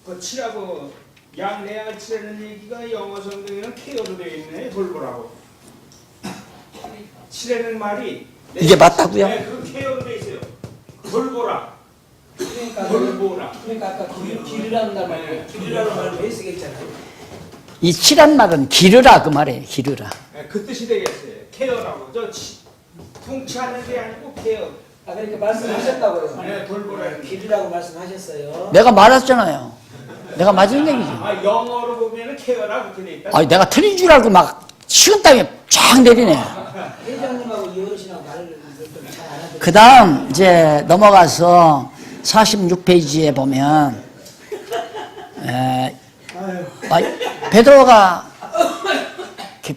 그 치라고 양내알 치라는 얘기가 영어 성경에는 케어로 되어 있네. 돌보라고. 치라는 말이 이게 맞다고요? 네, 그 케어로 되어 있어요. 돌보라. 그러니까 돌보라. 그러니까 아까 기르라는 말을 기르라는 말을 왜 쓰겠잖아요. 이 치란 말은 기르라 그 말이에요. 기르라. 네, 그 뜻이 되겠어요. 케어라고. 통치하는 게 아니고 케어. 아 그러니까 말씀하셨다고요. 네, 돌보라. 기르라고 말씀하셨어요. 내가 말했잖아요. 내가 맞은 얘기지. 아, 영어로 보면은 케어라고 그렇게 돼 있다. 아니 내가 틀린 줄 알고 막 식은땀이 쫙 내리네. 회장님하고 이 어르신하고 말을 잘 안 하더라고요. 그 다음 이제 넘어가서 46페이지에 보면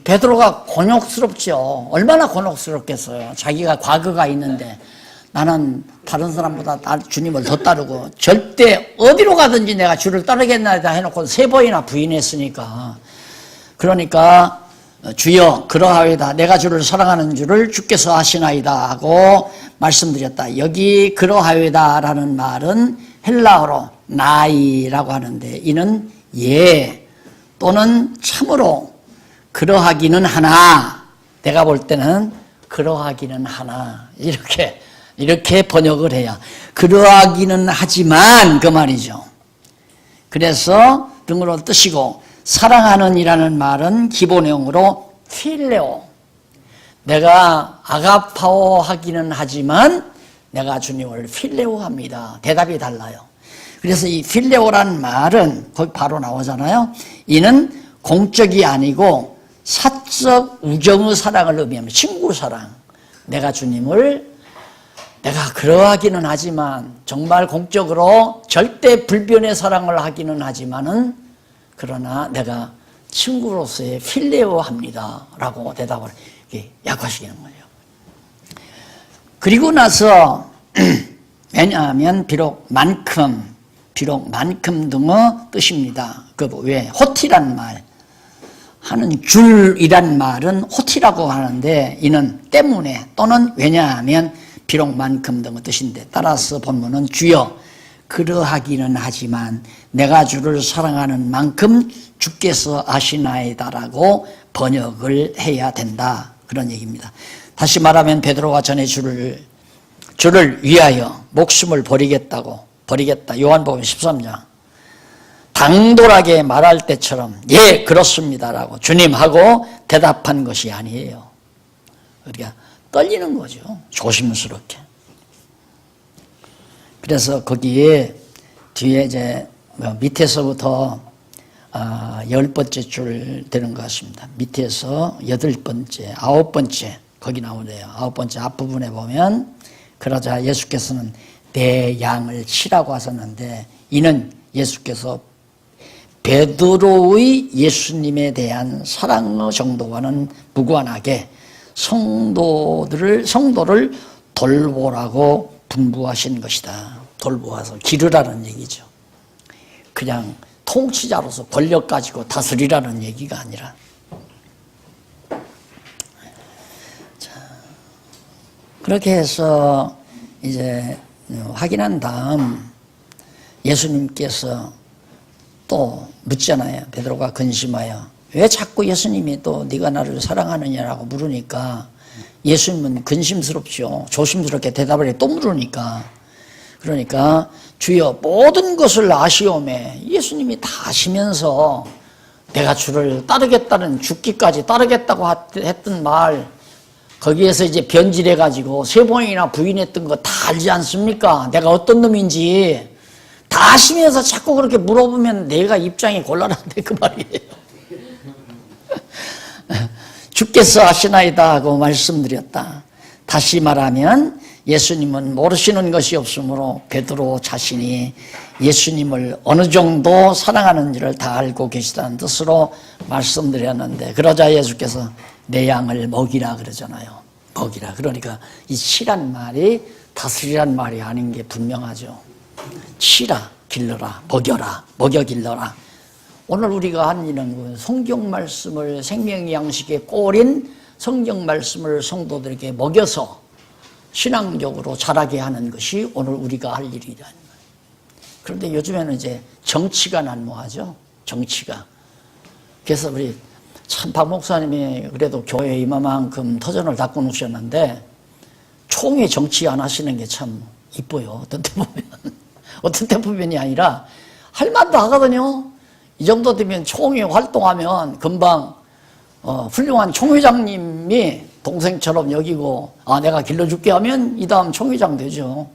베드로가 곤욕스럽죠. 얼마나 곤욕스럽겠어요. 자기가 과거가 있는데 나는 다른 사람보다 주님을 더 따르고 절대 어디로 가든지 내가 주를 따르겠나이다 해놓고 3번이나 부인했으니까. 그러니까 주여 그러하이다. 내가 주를 사랑하는 줄을 주께서 아시나이다 하고 말씀드렸다. 여기 그러하이다라는 말은 헬라어로 나이라고 하는데 이는 예 또는 참으로 그러하기는 하나, 내가 볼 때는 그러하기는 하나 이렇게 번역을 해요. 그러하기는 하지만 그 말이죠. 그래서 등으로 뜨시고 사랑하는 이라는 말은 기본형으로 필레오, 내가 아가파오 하기는 하지만 내가 주님을 필레오 합니다. 대답이 달라요. 그래서 이 필레오라는 말은 거기 바로 나오잖아요. 이는 공적이 아니고 사적 우정의 사랑을 의미합니다. 친구 사랑. 내가 주님을 내가 그러하기는 하지만 정말 공적으로 절대 불변의 사랑을 하기는 하지만은 그러나 내가 친구로서의 필레오 합니다. 라고 대답을 약화시키는 거예요. 그리고 나서 왜냐하면 비록 만큼 등의 뜻입니다. 그 왜 호티란 말 하는 줄이란 말은 호티라고 하는데 이는 때문에 또는 왜냐하면 비록 만큼 등의 뜻인데 따라서 본문은 주여 그러하기는 하지만 내가 주를 사랑하는 만큼 주께서 아시나이다라고 번역을 해야 된다. 그런 얘기입니다. 다시 말하면 베드로가 전에 주를 위하여 목숨을 버리겠다. 요한복음 13장. 당돌하게 말할 때처럼 예 그렇습니다라고 주님하고 대답한 것이 아니에요. 우리가 떨리는 거죠. 조심스럽게. 그래서 거기에 뒤에 이제 밑에서부터 10번째 줄 되는 것 같습니다. 밑에서 8번째, 9번째 거기 나오네요. 9번째 앞부분에 보면 그러자 예수께서는 내 양을 치라고 하셨는데 이는 예수께서 베드로의 예수님에 대한 사랑의 정도와는 무관하게 성도를 돌보라고 분부하신 것이다. 돌보아서 기르라는 얘기죠. 그냥 통치자로서 권력 가지고 다스리라는 얘기가 아니라. 자, 그렇게 해서 이제 확인한 다음 예수님께서 또 묻잖아요. 베드로가 근심하여 왜 자꾸 예수님이 또 네가 나를 사랑하느냐라고 물으니까 예수님은 근심스럽죠. 조심스럽게 대답을 해. 또 물으니까. 그러니까 주여 모든 것을 아시오매. 예수님이 다 아시면서 내가 주를 따르겠다는 죽기까지 따르겠다고 했던 말 거기에서 이제 변질해가지고 3번이나 부인했던 거 다 알지 않습니까? 내가 어떤 놈인지 다 아시면서 자꾸 그렇게 물어보면 내가 입장이 곤란한데 그 말이에요. 주께서 아시나이다 하고 말씀드렸다. 다시 말하면 예수님은 모르시는 것이 없으므로 베드로 자신이 예수님을 어느 정도 사랑하는지를 다 알고 계시다는 뜻으로 말씀드렸는데 그러자 예수께서 내 양을 먹이라 그러잖아요. 먹이라. 그러니까 이 치란 말이 다스리란 말이 아닌 게 분명하죠. 치라, 길러라, 먹여라, 먹여 길러라. 오늘 우리가 한 일은 성경 말씀을 생명의 양식에 꼬린 성경 말씀을 성도들에게 먹여서 신앙적으로 자라게 하는 것이 오늘 우리가 할 일이라는 거예요. 그런데 요즘에는 이제 정치가 난무하죠. 정치가. 그래서 우리 참 박 목사님이 그래도 교회 이만큼 터전을 닦고 놓으셨는데 총회 정치 안 하시는 게 참 이뻐요. 어떤 때 보면. 어떤 때 보면이 아니라 할 만도 하거든요. 이 정도 되면 총회 활동하면 금방 훌륭한 총회장님이 동생처럼 여기고 내가 길러줄게 하면 이 다음 총회장 되죠.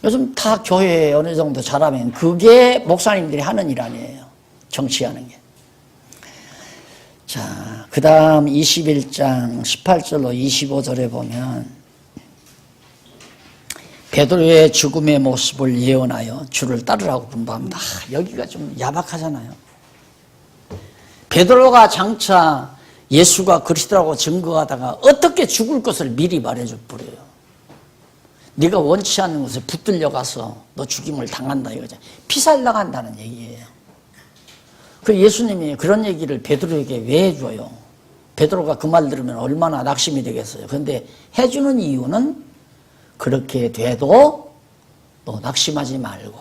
요즘 다 교회에 어느 정도 잘하면 그게 목사님들이 하는 일 아니에요. 정치하는 게. 자, 그 다음 21장 18절로 25절에 보면 베드로의 죽음의 모습을 예언하여 주를 따르라고 분부합니다. 여기가 좀 야박하잖아요. 베드로가 장차 예수가 그리스도라고 증거하다가 어떻게 죽을 것을 미리 말해줘 버려요. 네가 원치 않는 것에 붙들려 가서 너 죽임을 당한다 이거죠. 피살 나간다는 얘기예요. 그 예수님이 그런 얘기를 베드로에게 왜 해줘요? 베드로가 그 말 들으면 얼마나 낙심이 되겠어요. 그런데 해주는 이유는 그렇게 돼도 너 낙심하지 말고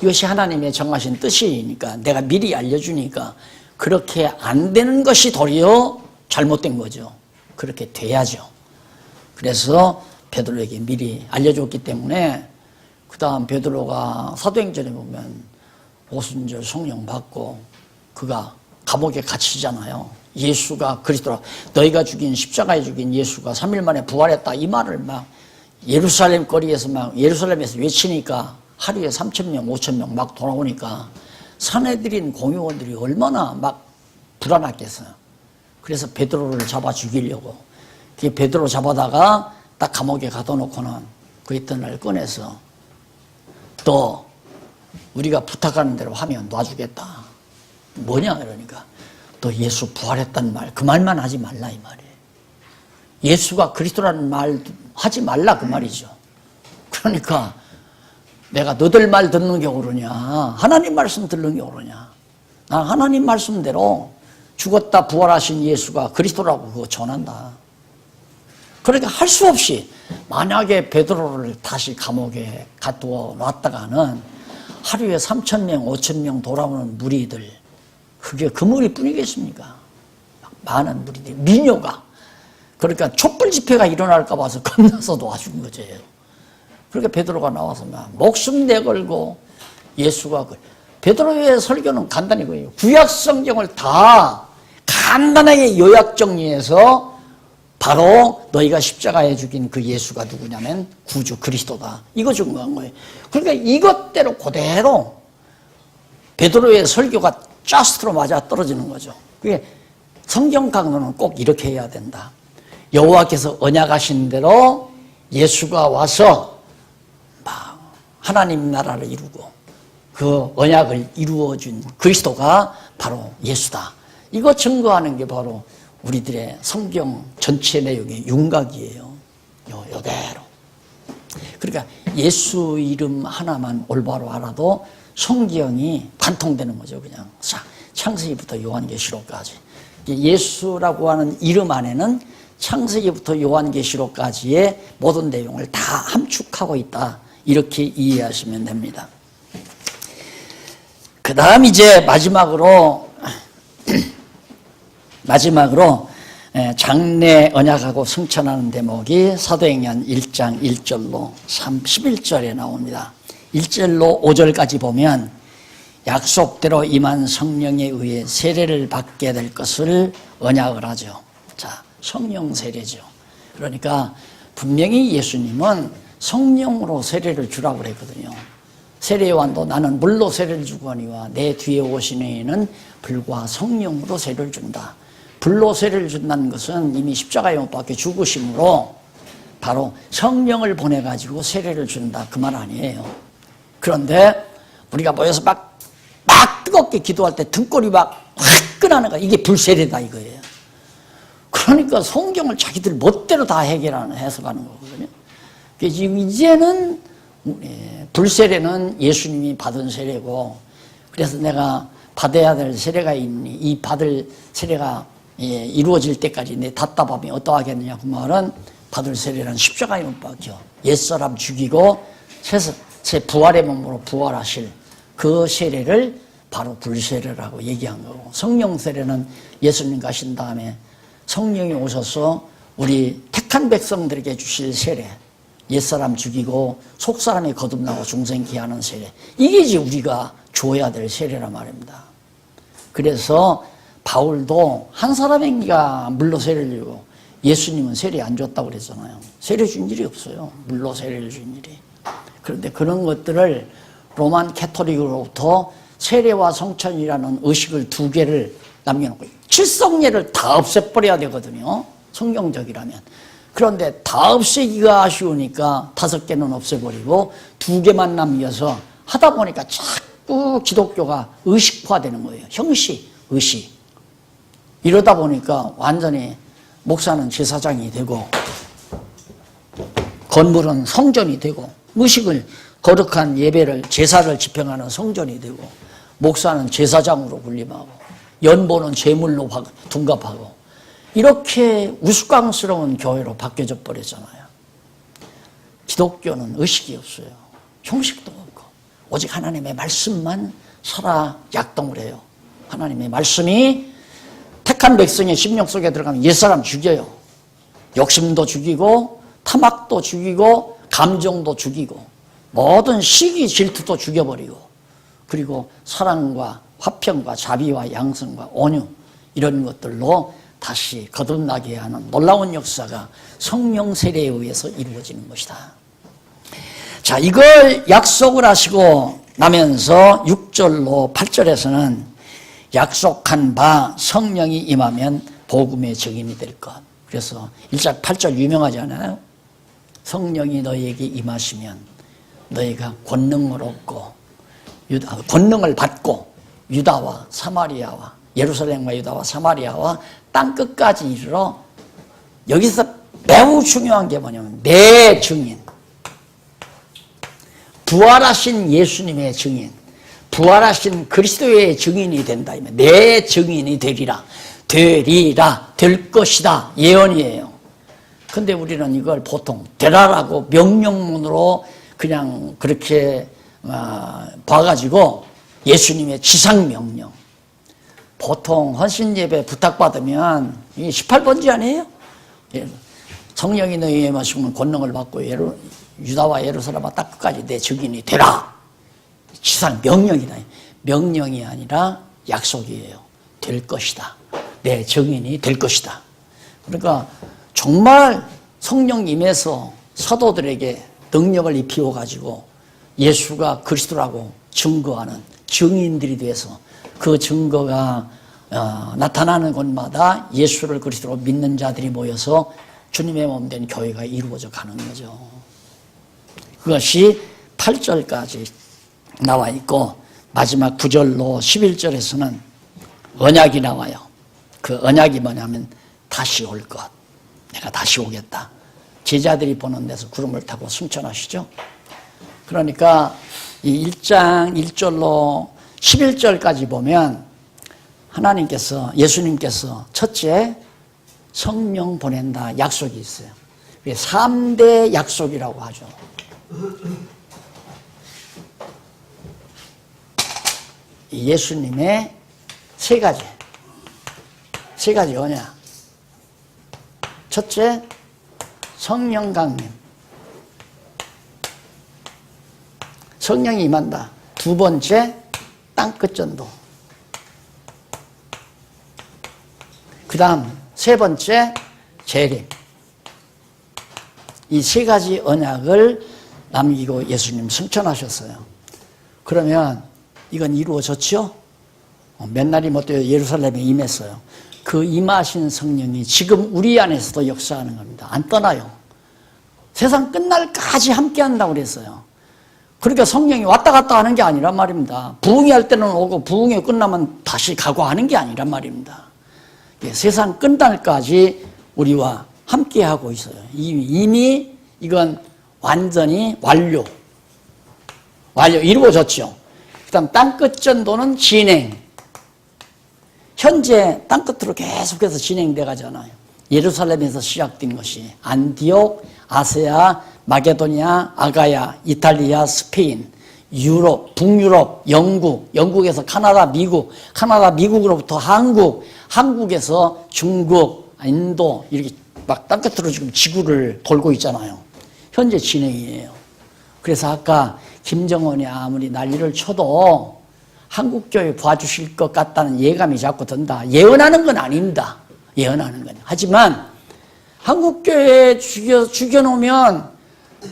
이것이 하나님의 정하신 뜻이니까 내가 미리 알려주니까 그렇게 안 되는 것이 도리어 잘못된 거죠. 그렇게 돼야죠. 그래서 베드로에게 미리 알려줬기 때문에 그 다음 베드로가 사도행전에 보면 오순절 성령 받고 그가 감옥에 갇히잖아요. 예수가 그리스도라 너희가 죽인 십자가에 죽인 예수가 3일 만에 부활했다 이 말을 막 예루살렘 거리에서 막 예루살렘에서 외치니까 하루에 3,000명 5,000명 막 돌아오니까 산헤드린 공의원들이 얼마나 막 불안했겠어요. 그래서 베드로를 잡아 죽이려고 그 베드로 잡아다가 딱 감옥에 가둬놓고는 그 있던 날 꺼내서 또 우리가 부탁하는 대로 하면 놔주겠다. 뭐냐 그러니까 또 예수 부활했다는 말 그 말만 하지 말라 이 말이에요. 예수가 그리스도라는 말 하지 말라 그 말이죠. 그러니까 내가 너들 말 듣는 게 옳으냐 하나님 말씀 듣는 게 옳으냐 난 하나님 말씀대로 죽었다 부활하신 예수가 그리스도라고 그거 전한다. 그러니까 할 수 없이 만약에 베드로를 다시 감옥에 가두어 놨다가는 하루에 3,000명 5,000명 돌아오는 무리들 그게 그 무리뿐이겠습니까? 많은 무리들 미녀가 그러니까 촛불 집회가 일어날까 봐서 겁나서 도와준 거죠. 그러니까 베드로가 나와서 막 목숨 내걸고 예수가 베드로의 설교는 간단히 거예요. 구약 성경을 다 간단하게 요약 정리해서 바로 너희가 십자가에 죽인 그 예수가 누구냐면 구주 그리스도다. 이거 증거한 거예요. 그러니까 이것대로 그대로 베드로의 설교가 짜스트로 맞아 떨어지는 거죠. 그게 성경 강론은 꼭 이렇게 해야 된다. 여호와께서 언약하신 대로 예수가 와서 막 하나님 나라를 이루고 그 언약을 이루어준 그리스도가 바로 예수다. 이거 증거하는 게 바로 우리들의 성경 전체 내용의 윤곽이에요. 요대로. 그러니까 예수 이름 하나만 올바로 알아도 성경이 관통되는 거죠. 그냥 창세기부터 요한계시록까지. 예수라고 하는 이름 안에는 창세기부터 요한계시록까지의 모든 내용을 다 함축하고 있다. 이렇게 이해하시면 됩니다. 그 다음 이제 마지막으로 장래 언약하고 승천하는 대목이 사도행전 1장 1절로 11절에 나옵니다. 1절로 5절까지 보면 약속대로 임한 성령에 의해 세례를 받게 될 것을 언약을 하죠. 자, 성령 세례죠. 그러니까 분명히 예수님은 성령으로 세례를 주라고 그랬거든요. 세례요한도 나는 물로 세례를 주고 하니와 내 뒤에 오시는 이는 불과 성령으로 세례를 준다. 불로 세례를 준다는 것은 이미 십자가에 못 박혀 죽으심으로 바로 성령을 보내가지고 세례를 준다. 그 말 아니에요. 그런데 우리가 모여서 막 뜨겁게 기도할 때 등골이 막 화끈하는 거야. 이게 불세례다 이거예요. 그러니까 성경을 자기들 멋대로 다 해석하는 거거든요. 지금 이제는 불세례는 예수님이 받은 세례고, 그래서 내가 받아야 될 세례가 있니, 이 받을 세례가 이루어질 때까지 내 답답함이 어떠하겠느냐. 그 말은 받을 세례는 십자가에 못 박혀 옛사람 죽이고 새 부활의 몸으로 부활하실 그 세례를 바로 불세례라고 얘기한 거고, 성령 세례는 예수님 가신 다음에 성령이 오셔서 우리 택한 백성들에게 주실 세례, 옛사람 죽이고 속사람이 거듭나고 중생케 하는 세례, 이게 이제 우리가 줘야 될 세례란 말입니다. 그래서 바울도 한 사람인가 물로 세례를 주고 예수님은 세례 안 줬다고 그랬잖아요. 세례 준 일이 없어요. 물로 세례를 준 일이. 그런데 그런 것들을 로만 캐토릭으로부터 세례와 성천이라는 의식을 두 개를 남겨놓고 칠성례를 다 없애버려야 되거든요. 성경적이라면. 그런데 다 없애기가 아쉬우니까 5개는 없애버리고 2개만 남겨서 하다 보니까 자꾸 기독교가 의식화되는 거예요. 형식, 의식. 이러다 보니까 완전히 목사는 제사장이 되고 건물은 성전이 되고 의식을 거룩한 예배를 제사를 집행하는 성전이 되고 목사는 제사장으로 군림하고 연보는 제물로 둔갑하고 이렇게 우스꽝스러운 교회로 바뀌어져 버렸잖아요. 기독교는 의식이 없어요. 형식도 없고 오직 하나님의 말씀만 살아 약동을 해요. 하나님의 말씀이 택한 백성의 심령 속에 들어가면 옛사람 죽여요. 욕심도 죽이고 탐악도 죽이고 감정도 죽이고 모든 시기 질투도 죽여버리고 그리고 사랑과 화평과 자비와 양성과 온유 이런 것들로 다시 거듭나게 하는 놀라운 역사가 성령 세례에 의해서 이루어지는 것이다. 자, 이걸 약속을 하시고 나면서 6절로 8절에서는 약속한 바 성령이 임하면 복음의 증인이 될 것. 그래서 1장 8절 유명하지 않아요? 성령이 너희에게 임하시면 너희가 권능을 얻고 권능을 받고 유다와 사마리아와 예루살렘과 유다와 사마리아와 땅끝까지 이르러, 여기서 매우 중요한 게 뭐냐면 내 증인, 부활하신 예수님의 증인, 부활하신 그리스도의 증인이 된다. 내 증인이 되리라, 될 것이다 예언이에요. 근데 우리는 이걸 보통 되라라고 명령문으로 그냥 그렇게 봐가지고 예수님의 지상명령, 보통 헌신예배 부탁받으면 이게 18번지 아니에요? 성령이 너희에 마시면 권능을 받고 유다와 예루살렘과 땅끝까지 내 증인이 되라. 지상 명령이다. 명령이 아니라 약속이에요. 될 것이다. 내 증인이 될 것이다. 그러니까 정말 성령 임해서 사도들에게 능력을 입히워가지고 예수가 그리스도라고 증거하는 증인들이 돼서 그 증거가 나타나는 곳마다 예수를 그리스도로 믿는 자들이 모여서 주님의 몸된 교회가 이루어져 가는 거죠. 그것이 8절까지 나와 있고 마지막 9절로 11절에서는 언약이 나와요. 그 언약이 뭐냐면 다시 올 것. 내가 다시 오겠다. 제자들이 보는 데서 구름을 타고 승천하시죠. 그러니까 이 1장 1절로 11절까지 보면 하나님께서, 예수님께서 첫째 성령 보낸다 약속이 있어요. 3대 약속이라고 하죠. 예수님의 세 가지 언약. 첫째, 성령 강림. 성령이 임한다. 두 번째, 땅끝 전도. 그 다음 세 번째, 재림. 이 세 가지 언약을 남기고 예수님 승천하셨어요. 그러면 이건 이루어졌죠? 몇 날이 못 돼요. 예루살렘에 임했어요. 그 임하신 성령이 지금 우리 안에서도 역사하는 겁니다. 안 떠나요. 세상 끝날까지 함께 한다고 그랬어요. 그러니까 성령이 왔다 갔다 하는 게 아니란 말입니다. 부흥이 할 때는 오고 부흥이 끝나면 다시 가고 하는 게 아니란 말입니다. 세상 끝날까지 우리와 함께 하고 있어요. 이미 이건 완전히 완료 이루어졌죠. 그다음 땅끝 전도는 진행. 현재 땅끝으로 계속해서 진행돼 가잖아요. 예루살렘에서 시작된 것이 안디옥, 아세아, 마게도니아, 아가야, 이탈리아, 스페인, 유럽, 북유럽, 영국에서 카나다, 미국으로부터 한국에서 중국, 인도 이렇게 막 땅끝으로 지금 지구를 돌고 있잖아요. 현재 진행이에요. 그래서 아까 김정은이 아무리 난리를 쳐도 한국교회 봐주실 것 같다는 예감이 자꾸 든다. 예언하는 건 아닙니다. 예언하는 건. 하지만 한국교회 죽여놓으면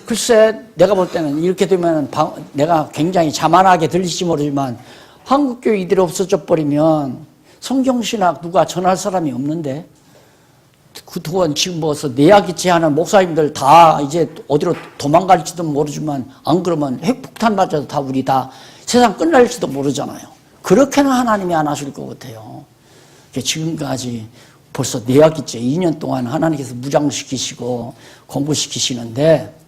글쎄 내가 볼 때는 이렇게 되면 내가 굉장히 자만하게 들릴지 모르지만 한국교회 이대로 없어져 버리면 성경신학 누가 전할 사람이 없는데 그동안 지금 뭐서 내야기치 하는 목사님들 다 이제 어디로 도망갈지도 모르지만 안 그러면 핵폭탄 맞아도 다 우리 다 세상 끝날지도 모르잖아요. 그렇게는 하나님이 안 하실 것 같아요. 지금까지 벌써 내야기째 2년 동안 하나님께서 무장시키시고 공부시키시는데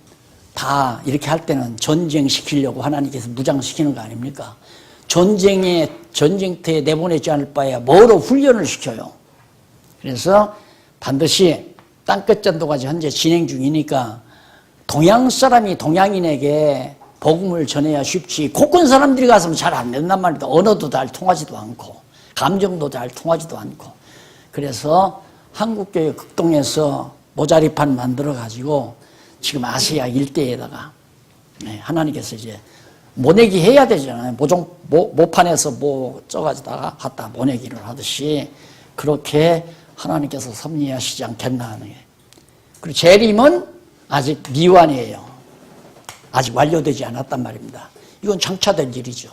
다 이렇게 할 때는 전쟁시키려고 하나님께서 무장시키는 거 아닙니까? 전쟁터에 내보내지 않을 바에야 뭐로 훈련을 시켜요. 그래서 반드시 땅끝 전도까지 현재 진행 중이니까 동양 사람이 동양인에게 복음을 전해야 쉽지 곳곳 사람들이 가서는 잘 안 된단 말이다. 언어도 잘 통하지도 않고 감정도 잘 통하지도 않고 그래서 한국교회 극동에서 모자리판 만들어 가지고 지금 아시아 일대에다가 하나님께서 이제 모내기 해야 되잖아요. 모판에서 뭐 쪄가지다가 갖다 모내기를 하듯이 그렇게 하나님께서 섭리하시지 않겠나 하는 게. 그리고 재림은 아직 미완이에요. 아직 완료되지 않았단 말입니다. 이건 장차될 일이죠.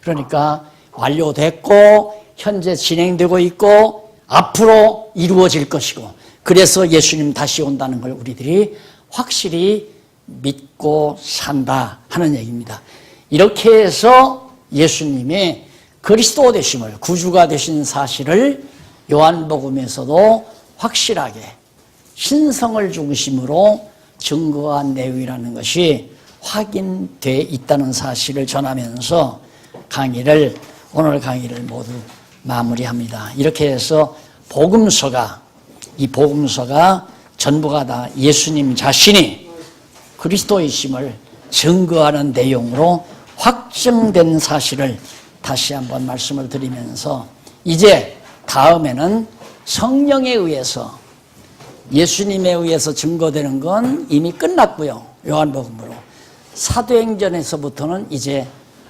그러니까 완료됐고 현재 진행되고 있고 앞으로 이루어질 것이고 그래서 예수님 다시 온다는 걸 우리들이 확실히 믿고 산다 하는 얘기입니다. 이렇게 해서 예수님의 그리스도 되심을 구주가 되신 사실을 요한복음에서도 확실하게 신성을 중심으로 증거한 내용이라는 것이 확인되어 있다는 사실을 전하면서 오늘 강의를 모두 마무리합니다. 이렇게 해서 이 복음서가 전부가 다 예수님 자신이 그리스도이심을 증거하는 내용으로 확정된 사실을 다시 한번 말씀을 드리면서 이제 다음에는 성령에 의해서 예수님에 의해서 증거되는 건 이미 끝났고요. 요한복음으로. 사도행전에서부터는 이제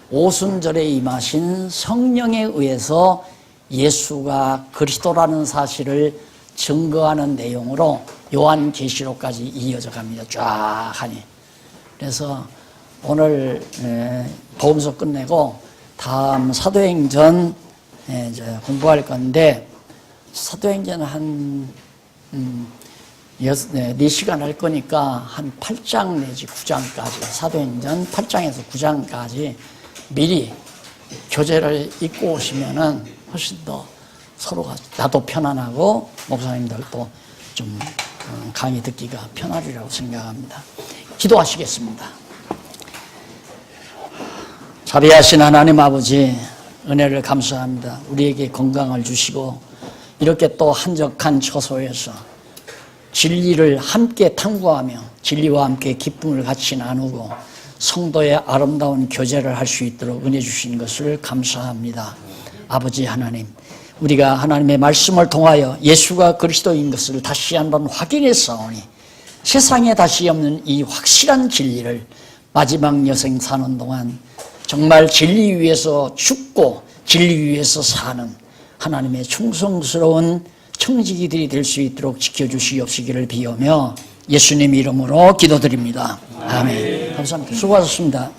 오순절에 임하신 성령에 의해서 예수가 그리스도라는 사실을 증거하는 내용으로 요한계시록까지 이어져 갑니다. 쫙 하니. 그래서 오늘 복음서 끝내고 다음 사도행전 이제 공부할 건데 사도행전 한 4시간 할 거니까 한 8장 내지 9장까지 사도행전 8장에서 9장까지 미리 교재를 읽고 오시면은 훨씬 더 서로가 나도 편안하고 목사님들도 좀 강의 듣기가 편하리라고 생각합니다. 기도하시겠습니다. 자비하신 하나님 아버지 은혜를 감사합니다. 우리에게 건강을 주시고 이렇게 또 한적한 처소에서 진리를 함께 탐구하며 진리와 함께 기쁨을 같이 나누고 성도의 아름다운 교제를 할 수 있도록 은혜 주신 것을 감사합니다. 아버지 하나님, 우리가 하나님의 말씀을 통하여 예수가 그리스도인 것을 다시 한번 확인했사오니 세상에 다시 없는 이 확실한 진리를 마지막 여생 사는 동안 정말 진리 위에서 죽고 진리 위에서 사는 하나님의 충성스러운 청지기들이 될 수 있도록 지켜주시옵시기를 비우며 예수님 이름으로 기도드립니다. 아멘. 감사합니다. 수고하셨습니다.